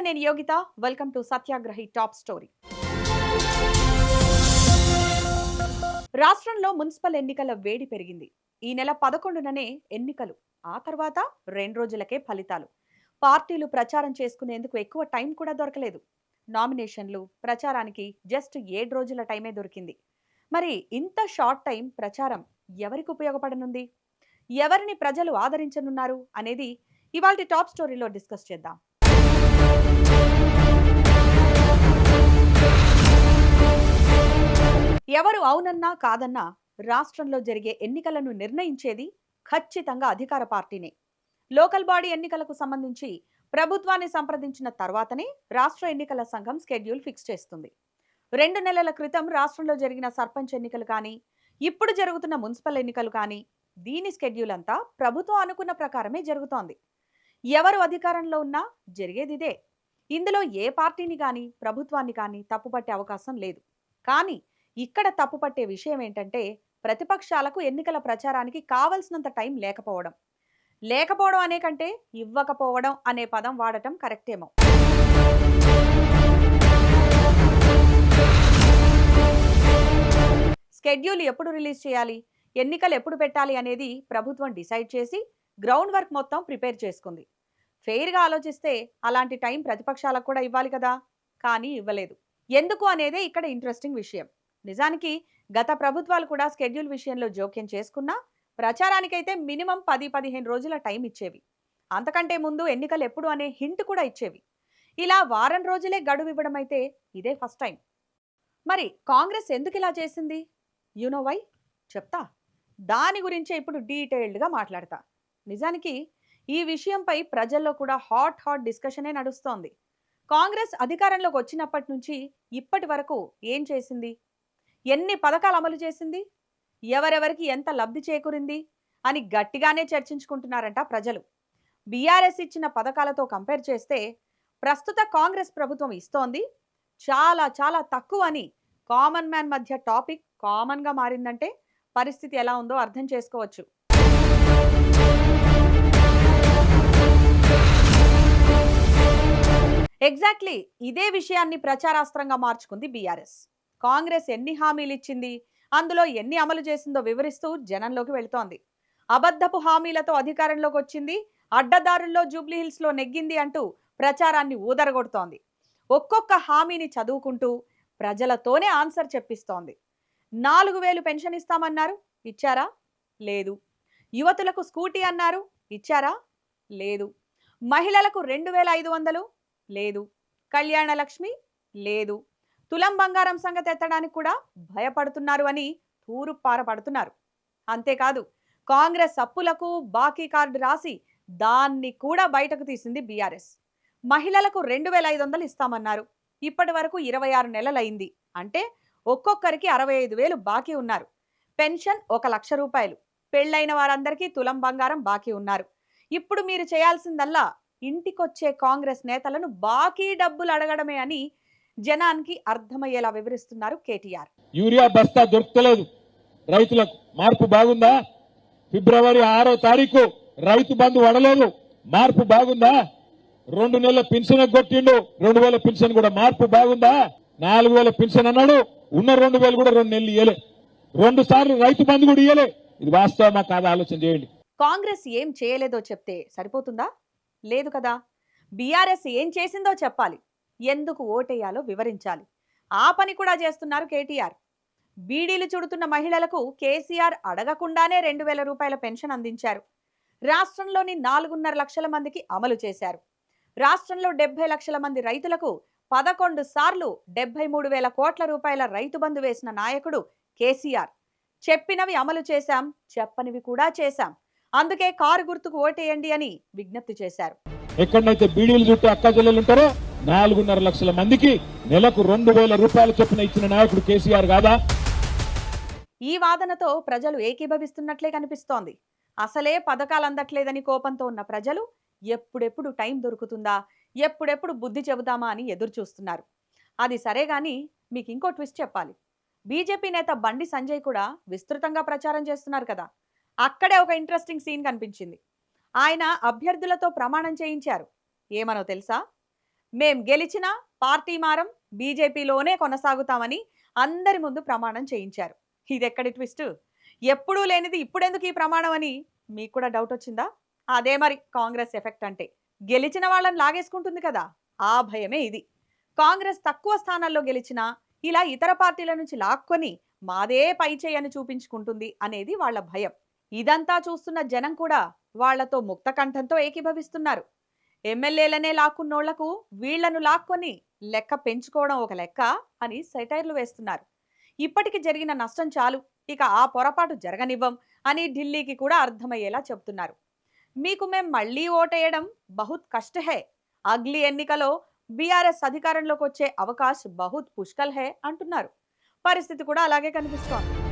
నమస్తే, నేను Yogita. Welcome to Satyagrahi top story. రాష్ట్రంలో మున్సిపల్ ఎన్నికల వేడి పెరిగింది. ఈ నెల 11ననే ఎన్నికలు. ఆ తర్వాత 2 రోజులకే ఫలితాలు. పార్టీలు ప్రచారం చేసుకునేందుకు ఎక్కువ టైం కూడా దొరకలేదు. నామినేషన్లు, ప్రచారానికి జస్ట్ 7 రోజుల టైమే దొరికింది. మరి ఇంత షార్ట్ టైం ప్రచారం ఎవరికి ఉపయోగపడనుంది? ఎవరిని ప్రజలు ఆదరించనున్నారు అనేది ఇవాల్టి టాప్ స్టోరీలో డిస్కస్ చేద్దాం. ఎవరు అవునన్నా కాదన్నా రాష్ట్రంలో జరిగే ఎన్నికలను నిర్ణయించేది ఖచ్చితంగా అధికార పార్టీనే. లోకల్ బాడీ ఎన్నికలకు సంబంధించి ప్రభుత్వాన్ని సంప్రదించిన తర్వాతనే రాష్ట్ర ఎన్నికల సంఘం స్కెడ్యూల్ ఫిక్స్ చేస్తుంది. 2 నెలల క్రితం రాష్ట్రంలో జరిగిన సర్పంచ్ ఎన్నికలు కానీ, ఇప్పుడు జరుగుతున్న మున్సిపల్ ఎన్నికలు కానీ, దీని స్కెడ్యూల్ అంతా ప్రభుత్వం అనుకున్న ప్రకారమే జరుగుతోంది. ఎవరు అధికారంలో ఉన్నా జరిగేదిదే. ఇందులో ఏ పార్టీని కానీ ప్రభుత్వాన్ని కానీ తప్పుపట్టే అవకాశం లేదు. కానీ ఇక్కడ తప్పుపట్టే విషయం ఏంటంటే, ప్రతిపక్షాలకు ఎన్నికల ప్రచారానికి కావలసినంత టైం లేకపోవడం అనే కంటే ఇవ్వకపోవడం అనే పదం వాడటం కరెక్టేమో. స్కెడ్యూల్ ఎప్పుడు రిలీజ్ చేయాలి, ఎన్నికలు ఎప్పుడు పెట్టాలి అనేది ప్రభుత్వం డిసైడ్ చేసి గ్రౌండ్ వర్క్ మొత్తం ప్రిపేర్ చేసుకుంది. ఫెయిర్గా ఆలోచిస్తే అలాంటి టైం ప్రతిపక్షాలకు కూడా ఇవ్వాలి కదా, కానీ ఇవ్వలేదు. ఎందుకు అనేదే ఇక్కడ ఇంట్రెస్టింగ్ విషయం. నిజానికి గత ప్రభుత్వాలు కూడా స్కెడ్యూల్ విషయంలో జోక్యం చేసుకున్నా ప్రచారానికైతే మినిమం 10-15 రోజుల టైం ఇచ్చేవి. అంతకంటే ముందు ఎన్నికలు ఎప్పుడు అనే హింట్ కూడా ఇచ్చేవి. ఇలా వారం రోజులే గడువు ఇవ్వడం అయితే ఇదే ఫస్ట్ టైం. మరి కాంగ్రెస్ ఎందుకు ఇలా చేసింది? You know why? చెప్తా. దాని గురించే ఇప్పుడు డీటెయిల్డ్గా మాట్లాడతా. నిజానికి ఈ విషయంపై ప్రజల్లో కూడా హాట్ డిస్కషనే నడుస్తోంది. కాంగ్రెస్ అధికారంలోకి వచ్చినప్పటి నుంచి ఇప్పటి వరకు ఏం చేసింది, ఎన్ని పథకాలు అమలు చేసింది, ఎవరెవరికి ఎంత లబ్ధి చేకూరింది అని గట్టిగానే చర్చించుకుంటున్నారంట ప్రజలు. బీఆర్ఎస్ ఇచ్చిన పథకాలతో కంపేర్ చేస్తే ప్రస్తుత కాంగ్రెస్ ప్రభుత్వం ఇస్తోంది చాలా చాలా తక్కువ అని కామన్ మ్యాన్ మధ్య టాపిక్ కామన్గా మారిందంటే పరిస్థితి ఎలా ఉందో అర్థం చేసుకోవచ్చు. ఎగ్జాక్ట్లీ ఇదే విషయాన్ని ప్రచారాస్త్రంగా మార్చుకుంది బీఆర్ఎస్. కాంగ్రెస్ ఎన్ని హామీలు ఇచ్చింది, అందులో ఎన్ని అమలు చేసిందో వివరిస్తూ జనంలోకి వెళుతోంది. అబద్ధపు హామీలతో అధికారంలోకి వచ్చింది, అడ్డదారుల్లో జూబ్లీహిల్స్లో నెగ్గింది అంటూ ప్రచారాన్ని ఊదరగొడుతోంది. ఒక్కొక్క హామీని చదువుకుంటూ ప్రజలతోనే ఆన్సర్ చెప్పిస్తోంది. 4000 పెన్షన్ ఇస్తామన్నారు, ఇచ్చారా? లేదు. యువతులకు స్కూటీ అన్నారు, ఇచ్చారా? లేదు. మహిళలకు 2500 లేదు. కళ్యాణ లక్ష్మి లేదు. తులం బంగారం సంగతి ఎత్తడానికి కూడా భయపడుతున్నారు అని తూరు పారపడుతున్నారు. అంతేకాదు కాంగ్రెస్ అప్పులకు బాకీ కార్డు రాసి దాన్ని కూడా బయటకు తీసింది బీఆర్ఎస్. మహిళలకు 2500 ఇస్తామన్నారు, ఇప్పటి వరకు 26 నెలలైంది. అంటే ఒక్కొక్కరికి 65,000 బాకీ ఉన్నారు. పెన్షన్ 1,00,000 రూపాయలు. పెళ్లైన వారందరికీ తులం బంగారం బాకీ ఉన్నారు. ఇప్పుడు మీరు చేయాల్సిందల్లా ఇంటికొచ్చే కాంగ్రెస్ నేతలను బాకీ డబ్బులు అడగడమే అని జనానికి అర్థమయ్యేలా వివరిస్తున్నారు కేటీఆర్. యూరియా బస్తా దొరకలేదు రైతులకు. మార్పు బాగుందా? ఫిబ్రవరి 6వ తారీఖు రైతు బంధు వడలేదు. మార్పు బాగుందా? 2 నెలల పెన్షన్ కొట్టిండు, 2000 పెన్షన్ కూడా. మార్పు బాగుందా? 4000 పెన్షన్ అన్నాడు, ఉన్న 2000 కూడా 2 నెలలు ఇయ్యలే. 2 సార్లు రైతు బంధు కూడా ఇయ్యలే. ఇది వాస్తవమా కాదా ఆలోచన చేయండి. కాంగ్రెస్ ఏం చేయలేదో చెప్తే సరిపోతుందా? లేదు కదా. బీఆర్ఎస్ ఏం చేసిందో చెప్పాలి, ఎందుకు ఓటేయాలో వివరించాలి. ఆ పని కూడా చేస్తున్నారు కేటీఆర్. బీడీలు చుడుతున్న మహిళలకు కేసీఆర్ అడగకుండానే 2000 రూపాయల పెన్షన్ అందించారు. రాష్ట్రంలోని 4.5 లక్షల మందికి అమలు చేశారు. రాష్ట్రంలో 70 లక్షల మంది రైతులకు 11 సార్లు 73,000 కోట్ల రూపాయల రైతు బంధు వేసిన నాయకుడు కేసీఆర్. చెప్పినవి అమలు చేశాం, చెప్పనివి కూడా చేశాం. అందుకే కారు గుర్తుకు ఓటేయండి అని విజ్ఞప్తి చేశారు. ఎక్కడైతే బీడీలు చుట్టూ అక్క చెల్లెలు ఉంటారో 4.5 లక్షల మందికి నెలకు 2,000 రూపాయలు చొప్పున ఇచ్చిన నాయకుడు కేసీఆర్ కాదా? ఈ వాదనతో ప్రజలు ఏకీభవిస్తున్నట్లే కనిపిస్తోంది. అసలే పథకాలు అందట్లేదని కోపంతో ఉన్న ప్రజలు ఎప్పుడెప్పుడు టైం దొరుకుతుందా, ఎప్పుడెప్పుడు బుద్ధి చెబుతామా అని ఎదురు చూస్తున్నారు. అది సరే గాని మీకు ఇంకో ట్విస్ట్ చెప్పాలి. బీజేపీ నేత బండి సంజయ్ కూడా విస్తృతంగా ప్రచారం చేస్తున్నారు కదా. అక్కడే ఒక ఇంట్రెస్టింగ్ సీన్ కనిపించింది. ఆయన అభ్యర్థులతో ప్రమాణం చేయించారు. ఏమనో తెలుసా? మేం గెలిచినా పార్టీ మారం, బీజేపీలోనే కొనసాగుతామని అందరి ముందు ప్రమాణం చేయించారు. ఇదెక్కడి ట్విస్ట్? ఎప్పుడూ లేనిది ఇప్పుడెందుకు ఈ ప్రమాణం అని మీకు కూడా డౌట్ వచ్చిందా? అదే మరి కాంగ్రెస్ ఎఫెక్ట్ అంటే. గెలిచిన వాళ్ళని లాగేసుకుంటుంది కదా, ఆ భయమే ఇది. కాంగ్రెస్ తక్కువ స్థానాల్లో గెలిచినా ఇలా ఇతర పార్టీల నుంచి లాక్కొని మాదే పై చేయని చూపించుకుంటుంది అనేది వాళ్ళ భయం. ఇదంతా చూస్తున్న జనం కూడా వాళ్లతో ముక్త కంఠంతో ఏకీభవిస్తున్నారు. ఎమ్మెల్యేలనే లాక్కున్నోళ్లకు వీళ్లను లాక్కొని లెక్క పెంచుకోవడం ఒక లెక్క అని సెటైర్లు వేస్తున్నారు. ఇప్పటికి జరిగిన నష్టం చాలు, ఇక ఆ పొరపాటు జరగనివ్వం అని ఢిల్లీకి కూడా అర్థమయ్యేలా చెప్తున్నారు. మీకు మేం మళ్లీ ఓటేయడం బహుత్ కష్ట హై, అగ్లీ ఎన్నికలో బీఆర్ఎస్ అధికారంలోకి వచ్చే అవకాశం బహుత్ పుష్కల్ హై అంటున్నారు. పరిస్థితి కూడా అలాగే కనిపిస్తోంది.